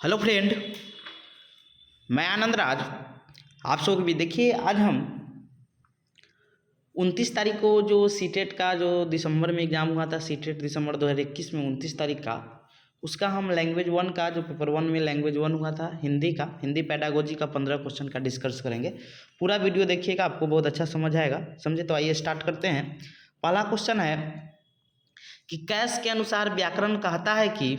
Hello friend, मैं आनंद राज। आप सबको भी देखिए, आज हम 29 तारीख को जो सीटेट का जो दिसंबर में एग्ज़ाम हुआ था, सीटेट दिसंबर 2021 में 29 तारीख का, उसका हम लैंग्वेज वन का जो पेपर वन में लैंग्वेज वन हुआ था हिंदी का, हिंदी पेडागोजी का 15 क्वेश्चन का डिस्कस करेंगे। पूरा वीडियो देखिएगा, आपको बहुत अच्छा समझ आएगा। समझे? तो आइए स्टार्ट करते हैं। पहला क्वेश्चन है कि कैस के अनुसार व्याकरण कहता है कि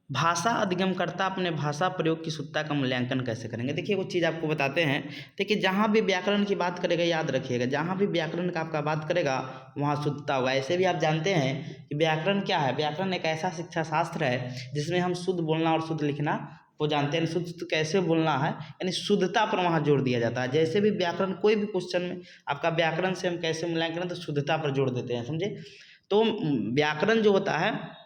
भाषा अधिगमकर्ता अपने भाषा प्रयोग की शुद्धता का मूल्यांकन कैसे करेंगे। देखिए कुछ चीज़ आपको बताते हैं। देखिए जहाँ भी व्याकरण की बात करेगा, याद रखिएगा, जहाँ भी व्याकरण का आपका बात करेगा वहाँ शुद्धता होगा। ऐसे भी आप जानते हैं कि व्याकरण क्या है। व्याकरण एक ऐसा शिक्षा शास्त्र है जिसमें हम शुद्ध बोलना और शुद्ध लिखना को जानते हैं। शुद्ध कैसे बोलना है, यानी शुद्धता पर वहाँ जोर दिया जाता है। जैसे भी व्याकरण, कोई भी क्वेश्चन में आपका व्याकरण से हम कैसे मूल्यांकन, तो शुद्धता पर जोड़ देते हैं। समझे? तो व्याकरण जो होता है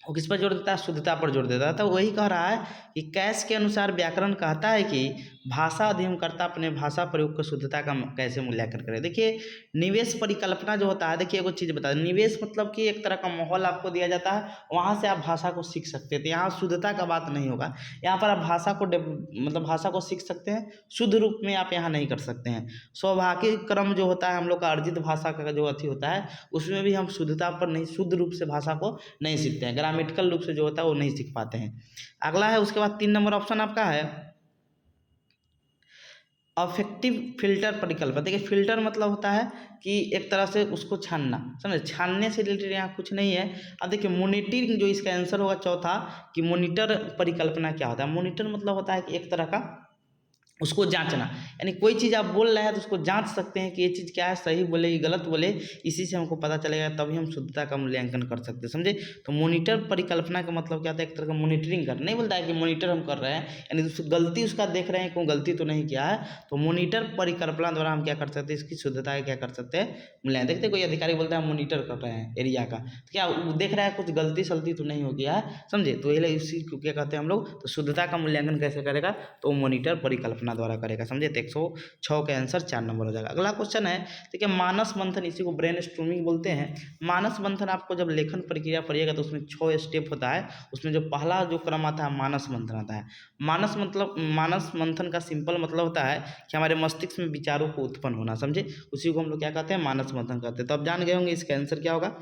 वो किस पर जोड़ देता है? शुद्धता पर जोड़ देता है। तो वही कह रहा है कि कैस के अनुसार व्याकरण कहता है कि भाषा अधिगमकर्ता अपने भाषा प्रयोग की शुद्धता का कैसे मूल्यांकन करे। देखिए निवेश परिकल्पना जो होता है, देखिए एगो चीज़ बता दें। निवेश मतलब कि एक तरह का माहौल आपको दिया जाता है, वहाँ से आप भाषा को सीख सकते हैं। तो यहाँ शुद्धता का बात नहीं होगा। यहाँ पर आप भाषा को मतलब भाषा को सीख सकते हैं, शुद्ध रूप में आप यहाँ नहीं कर सकते हैं। स्वाभाविक क्रम जो होता है हम लोग का, अर्जित भाषा का जो अथी होता है, उसमें भी हम शुद्धता पर नहीं, शुद्ध रूप से भाषा को नहीं सीखते हैं। ग्रामेटिकल रूप से जो होता है वो नहीं सीख पाते हैं। अगला है, उसके बाद 3 नंबर ऑप्शन आपका है अफेक्टिव फिल्टर परिकल्पना। देखिए फिल्टर मतलब होता है कि एक तरह से उसको छानना। समझे? छानने से रिलेटेड यहाँ कुछ नहीं है। अब देखिए मॉनिटरिंग, जो इसका आंसर होगा चौथा, कि मॉनिटर परिकल्पना क्या होता है। मॉनिटर मतलब होता है कि एक तरह का उसको जांचना, यानी कोई चीज़ आप बोल रहे हैं तो उसको जांच सकते हैं कि ये चीज़ क्या है, सही बोले कि गलत बोले। इसी से हमको पता चलेगा, तभी हम शुद्धता का मूल्यांकन कर सकते हैं। समझे? तो मॉनिटर परिकल्पना का मतलब क्या होता है? एक तरह का मॉनिटरिंग कर, नहीं बोलता है कि मॉनिटर हम कर रहे हैं, यानी गलती उसका देख रहे हैं, कोई गलती तो नहीं किया है। तो मॉनिटर परिकल्पना द्वारा हम क्या कर सकते हैं? इसकी शुद्धता का क्या कर सकते हैं? मूल्यांकन। देखते कोई अधिकारी बोलता है मॉनिटर कर रहे हैं एरिया का, तो क्या वो देख रहा है कुछ गलती सलती तो नहीं हो गया है। समझे? तो यही इसी को क्या कहते हैं हम लोग, तो शुद्धता का मूल्यांकन कैसे करेगा? तो मॉनिटर परिकल्पना द्वारा करेगा। समझे? तो 106 का आंसर 4 नंबर हो जाएगा। अगला क्वेश्चन है, देखिए मानस मंथन, इसी को ब्रेन स्टॉर्मिंग बोलते हैं। मानस मंथन आपको जब लेखन प्रक्रिया पढ़िएगा तो उसमें 6 स्टेप होता है। उसमें जो पहला जो क्रम आता है मानस मंथन आता है। मानस मतलब, मानस मंथन का सिंपल मतलब होता है कि हमारे मस्तिष्क में विचारों को उत्पन्न होना। समझे? उसी को हम लोग क्या कहते हैं? मानस मंथन कहते हैं। तो अब जान गए होंगे इसका आंसर क्या होगा,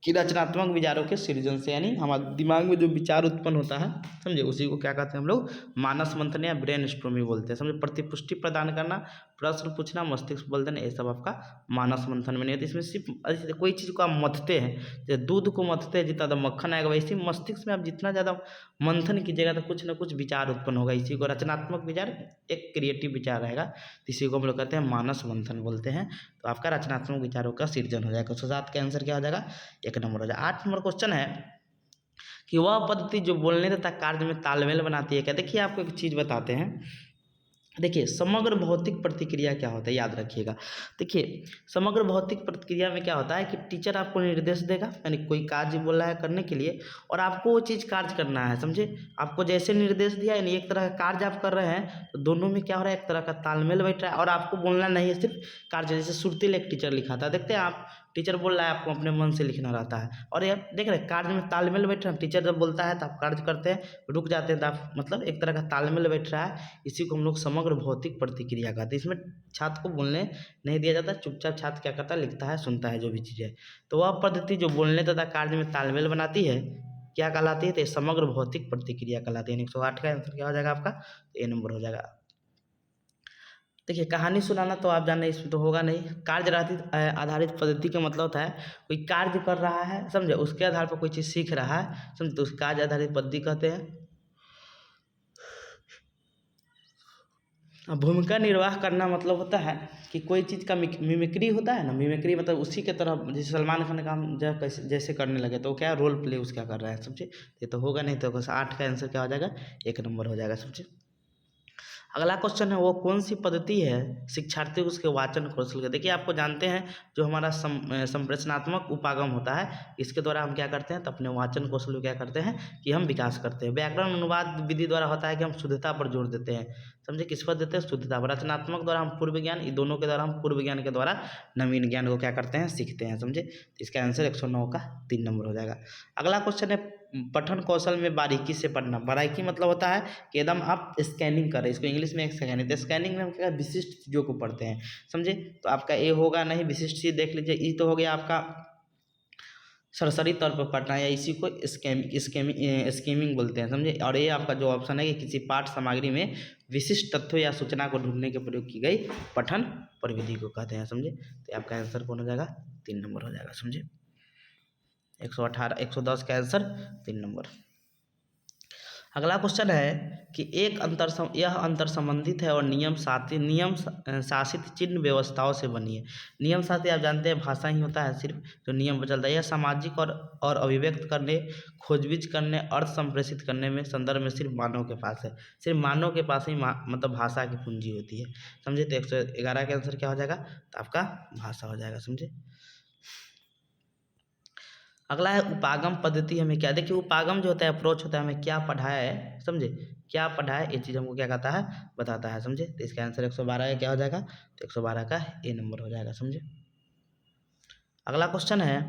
कि रचनात्मक विचारों के सृजन से, यानी हमारे दिमाग में जो विचार उत्पन्न होता है, समझे, उसी को क्या कहते हैं हम लोग? मानस मंथन या ब्रेन स्टॉर्मिंग बोलते हैं। समझे? प्रतिपुष्टि प्रदान करना, प्रश्न पूछना, मस्तिष्क बल देना, ये सब आपका मानस मंथन में नहीं होता। इसमें सिर्फ कोई चीज़ को आप मथते हैं, जैसे दूध को मथते हैं जितना ज़्यादा मक्खन आएगा, वैसे मस्तिष्क में आप जितना ज़्यादा मंथन कीजिएगा तो कुछ ना कुछ विचार उत्पन्न होगा। इसी को रचनात्मक विचार, एक क्रिएटिव विचार रहेगा, इसी को हम लोग कहते हैं मानस मंथन बोलते हैं। तो आपका रचनात्मक विचारों का सृजन हो जाएगा। 107 का आंसर क्या हो जाएगा? 1 नंबर हो जाएगा। 8 नंबर क्वेश्चन है कि वह पद्धति जो बोलने तथा कार्य में तालमेल बनाती है क्या। देखिए आपको एक चीज़ बताते हैं। देखिए समग्र भौतिक प्रतिक्रिया क्या होता है, याद रखिएगा। देखिए समग्र भौतिक प्रतिक्रिया में क्या होता है कि टीचर आपको निर्देश देगा, यानी कोई कार्य बोल रहा है करने के लिए, और आपको वो चीज़ कार्य करना है। समझे? आपको जैसे निर्देश दिया, यानी एक तरह का कार्य आप कर रहे हैं, तो दोनों में क्या हो रहा है? एक तरह का तालमेल बैठ रहा है। और आपको बोलना नहीं है, सिर्फ कार्य। जैसे सुरतिल एक टीचर लिखा था, देखते हैं आप, टीचर बोल रहा है, आपको अपने मन से लिखना रहता है। और ये देख रहे हैं कार्य में तालमेल बैठ रहा है। टीचर जब बोलता है तो आप कार्य करते हैं, रुक जाते हैं तो आप, मतलब एक तरह का तालमेल बैठ रहा है। इसी को हम लोग समग्र भौतिक प्रतिक्रिया कहते हैं। इसमें छात्र को बोलने नहीं दिया जाता, चुपचाप छात्र क्या करता है? लिखता है, सुनता है जो भी चीज़ है। तो वह पद्धति जो बोलने तथा कार्य में तालमेल बनाती है क्या कहलाती है? तो समग्र भौतिक प्रतिक्रिया कहलाती है। 108 का आंसर क्या हो जाएगा आपका? ए नंबर हो जाएगा। देखिए कहानी सुनाना तो आप जान रहे हैं, इसमें तो होगा नहीं। कार्य आधारित पद्धति का मतलब होता है कोई कार्य कर रहा है, समझे, उसके आधार पर कोई चीज़ सीख रहा है, समझे, तो उस कार्य आधारित पद्धति कहते हैं। अब भूमिका निर्वाह करना मतलब होता है कि कोई चीज़ का मिमिक्री होता है ना। मिमिक्री मतलब उसी के तरह, जैसे सलमान खान का हम जब जैसे करने लगे तो क्या रोल प्ले उसका कर रहा है। समझे? ये तो होगा नहीं। तो 8 का आंसर क्या हो जाएगा? 1 नंबर हो जाएगा। समझे? अगला क्वेश्चन है, वो कौन सी पद्धति है शिक्षार्थी को उसके वाचन कौशल का। देखिए आपको जानते हैं जो हमारा संप्रेषणात्मक उपागम होता है, इसके द्वारा हम क्या करते हैं? तो अपने वाचन कौशल को क्या करते हैं कि हम विकास करते हैं। व्याकरण अनुवाद विधि द्वारा होता है कि हम शुद्धता पर जोर देते हैं। समझे? किस पर देते हैं? शुद्धता पर। रचनात्मक द्वारा हम पूर्व ज्ञान, इन दोनों के द्वारा हम पूर्व ज्ञान के द्वारा नवीन ज्ञान को क्या करते हैं? सीखते हैं। समझे? तो इसका आंसर 109 का 3 नंबर हो जाएगा। अगला क्वेश्चन है पठन कौशल में बारीकी से पढ़ना। बारीकी मतलब होता है कि एकदम आप स्कैनिंग कर रहे हैं, इसको इंग्लिश में एक स्कैनिंग, तो स्कैनिंग में हम क्या विशिष्ट चीज़ों को पढ़ते हैं, समझे। तो आपका ए होगा नहीं, विशिष्ट चीज़ देख लीजिए। ई तो हो गया आपका सरसरी तौर पर पढ़ना, या इसी को स्कीमिंग बोलते हैं, समझे। और ये आपका जो ऑप्शन है कि किसी पाठ सामग्री में विशिष्ट तथ्यों या सूचना को ढूंढने के प्रयोग की गई पठन प्रविधि को कहते हैं, समझे। तो आपका आंसर कौन हो जाएगा? 3 नंबर हो जाएगा, समझे। 110 का आंसर 3 नंबर। अगला क्वेश्चन है कि यह अंतर संबंधित है और नियम शासित चिन्ह व्यवस्थाओं से बनी है। नियम शासित आप जानते हैं भाषा ही होता है सिर्फ जो नियम बदलता है। यह सामाजिक और अभिव्यक्त करने, खोजबीज करने, अर्थ संप्रेषित करने में संदर्भ में सिर्फ मानव के पास है। सिर्फ मानव के पास ही मतलब भाषा की पूंजी होती है, समझे। तो 111 का आंसर क्या हो जाएगा? तो आपका भाषा हो जाएगा, समझे। अगला है उपागम पद्धति हमें क्या, देखिए उपागम जो होता है अप्रोच होता है, हमें क्या पढ़ाया है, समझे। क्या पढ़ा है ये चीज़ हमको क्या कहता है, बताता है, समझे। तो इसका आंसर 112 का क्या हो जाएगा? तो 112 का ए नंबर हो जाएगा, समझे। अगला क्वेश्चन है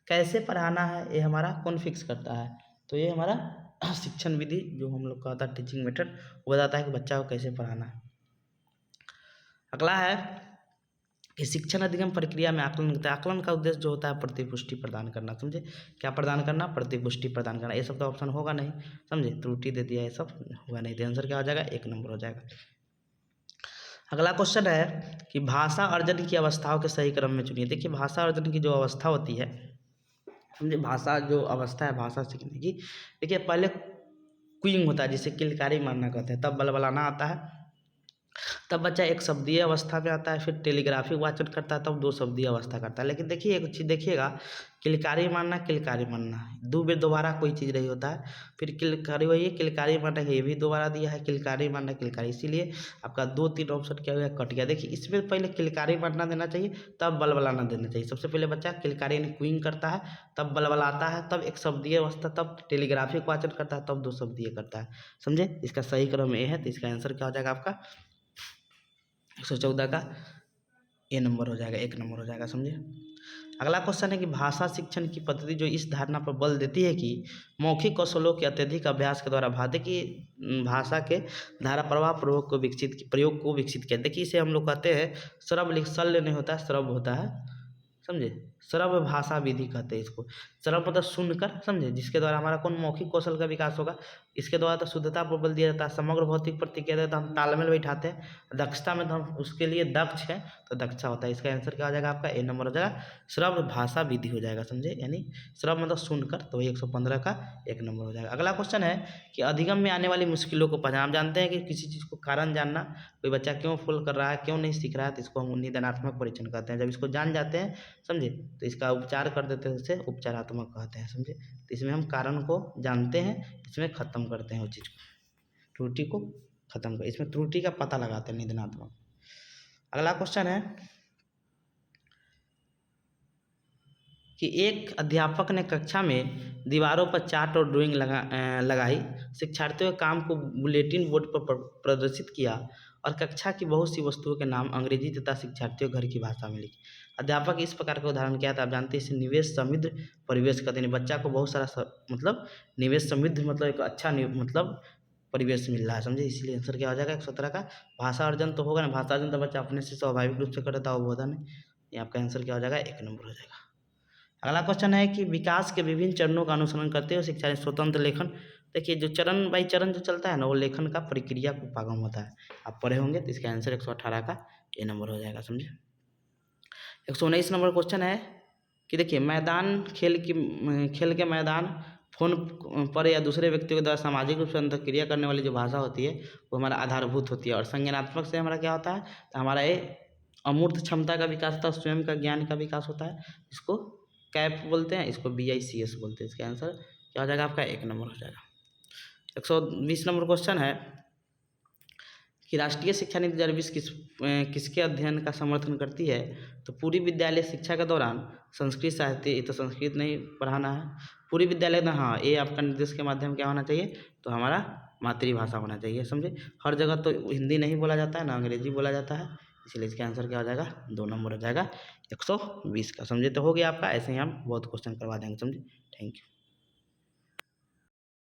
कैसे पढ़ाना है, ये हमारा कौन फिक्स करता है? तो ये हमारा शिक्षण विधि जो हम लोग का होता है टीचिंग मेथड, वो बताता है कि बच्चा को कैसे पढ़ाना है। अगला है कि शिक्षण अधिगम प्रक्रिया में आकलन होता है। आकलन का उद्देश्य जो होता है प्रतिपुष्टि प्रदान करना, समझे। क्या प्रदान करना? प्रतिपुष्टि प्रदान करना। ये सब तो ऑप्शन होगा नहीं, समझे। त्रुटि दे दिया, ये सब होगा नहीं। तो आंसर क्या हो जाएगा? 1 नंबर हो जाएगा। अगला क्वेश्चन है कि भाषा अर्जन की अवस्थाओं के सही क्रम में चुनिए। देखिए भाषा अर्जन की जो अवस्था होती है, समझे, भाषा जो अवस्था है भाषा सीखने की, देखिए पहले क्विंग होता है जिसे किलकारी मारना कहते हैं, तब बलबलाना आता है, तब बच्चा एक शब्दीय अवस्था में आता है, फिर टेलीग्राफिक वाचन करता है, तब 2 शब्दीय अवस्था करता है। लेकिन देखिए एक चीज़ देखिएगा, किलकारी मारना, दो बार दोबारा कोई चीज़ नहीं होता है। फिर किलकारी वही है, किलकारी मारना ये भी दोबारा दिया है, किलकारी मारना किलकारी, इसीलिए आपका 2-3 ऑप्शन क्या हो गया, कट गया। देखिए इसमें पहले किलकारी मारना देना चाहिए, तब बलबलाना देना चाहिए। सबसे पहले बच्चा किलकारी यानी क्विंग करता है, तब बलबलाता है, तब एक शब्दीय अवस्था, तब टेलीग्राफिक वाचन करता है, तब 2 शब्दीय करता है, समझे। इसका सही क्रम ये है, तो इसका आंसर क्या हो जाएगा आपका 114 का ए नंबर हो जाएगा, 1 नंबर हो जाएगा, समझे। अगला क्वेश्चन है कि भाषा शिक्षण की पद्धति जो इस धारणा पर बल देती है कि मौखिक कौशलों के अत्यधिक अभ्यास के द्वारा भाषा के धारा प्रवाह प्रयोग को विकसित किया। देखिए इसे हम लोग कहते हैं शल्य नहीं होता है, श्रव होता है, समझे। श्रव भाषा विधि कहते हैं इसको। श्रव मतलब सुनकर, समझे, जिसके द्वारा हमारा कौन मौखिक कौशल का विकास होगा। इसके द्वारा तो शुद्धता पर बल दिया जाता है, समग्र भौतिक प्रतिक्रिया देता है, हम तालमेल बैठाते हैं, दक्षता में तो हम उसके लिए दक्ष है, तो दक्षा होता है। इसका आंसर क्या हो जाएगा आपका? ए नंबर हो जाएगा, श्रव भाषा विधि हो जाएगा, समझे। यानी श्रव मतलब सुनकर, तो वही 115 का 1 नंबर हो जाएगा। अगला क्वेश्चन है कि अधिगम में आने वाली मुश्किलों को पहचान। हम जानते हैं कि किसी चीज़ को कारण जानना, कोई बच्चा क्यों फेल कर रहा है, क्यों नहीं सीख रहा है, तो इसको हम निदानात्मक परीक्षण कहते हैं। जब इसको जान जाते हैं, समझे, तो इसका उपचार कर देते हैं, उसे उपचारात्मक कहते हैं, समझे। तो इसमें हम कारण को जानते हैं, इसमें ख़त्म करते हैं उस चीज़ को, त्रुटि को खत्म कर, इसमें त्रुटि का पता लगाते हैं, निदानात्मक। अगला क्वेश्चन है कि एक अध्यापक ने कक्षा में दीवारों पर चार्ट और ड्राइंग लगाई, शिक्षार्थियों के काम को बुलेटिन बोर्ड पर प्रदर्शित किया और कक्षा की बहुत सी वस्तुओं के नाम अंग्रेजी तथा शिक्षार्थियों घर की भाषा में लिखे। अध्यापक इस प्रकार का उदाहरण क्या था? आप जानते हैं इसे निवेश समृद्ध परिवेश कहते हैं। बच्चा को बहुत सारा मतलब निवेश समृद्ध मतलब एक अच्छा मतलब परिवेश मिल रहा है, समझे। इसीलिए आंसर क्या हो जाएगा 117 का। भाषा अर्जन तो होगा ना, भाषा अर्जन तो बच्चा अपने से स्वाभाविक रूप से करता है, अवबोधन है। ये आपका आंसर क्या हो जाएगा? 1 नंबर हो जाएगा। अगला क्वेश्चन है कि विकास के विभिन्न चरणों का अनुसरण करते हुए शिक्षा स्वतंत्र लेखन। देखिए जो चरण बाई चरण जो चलता है ना, वो लेखन का प्रक्रिया को उपागम होता है, आप पढ़े होंगे। तो इसका आंसर 118 का ए नंबर हो जाएगा, समझे। 119 नंबर क्वेश्चन है कि देखिए खेल के मैदान, फोन पर या दूसरे व्यक्तियों के द्वारा सामाजिक रूप से अंतर्क्रिया करने वाली जो भाषा होती है वो हमारा आधारभूत होती है। और संज्ञानात्मक से हमारा क्या होता है? तो हमारा ये अमूर्त क्षमता का विकास होता है, स्वयं का ज्ञान का विकास होता है। इसको कैप बोलते हैं, इसको BICS बोलते हैं। इसका आंसर क्या हो जाएगा आपका? 1 नंबर हो जाएगा। 120 नंबर क्वेश्चन है कि राष्ट्रीय शिक्षा नीति 2020 किसके अध्ययन का समर्थन करती है? तो पूरी विद्यालय शिक्षा के दौरान संस्कृत साहित्य, ये तो संस्कृत नहीं पढ़ाना है पूरी विद्यालय में। हाँ, ये आपका निर्देश के माध्यम क्या होना चाहिए? तो हमारा मातृभाषा होना चाहिए, समझे। हर जगह तो हिंदी नहीं बोला जाता है ना, अंग्रेजी बोला जाता है, इसलिए इसका आंसर क्या हो जाएगा? 2 नंबर हो जाएगा 120 का, समझे। तो हो गया आपका। ऐसे ही हम बहुत क्वेश्चन करवा देंगे, समझे। Thank you.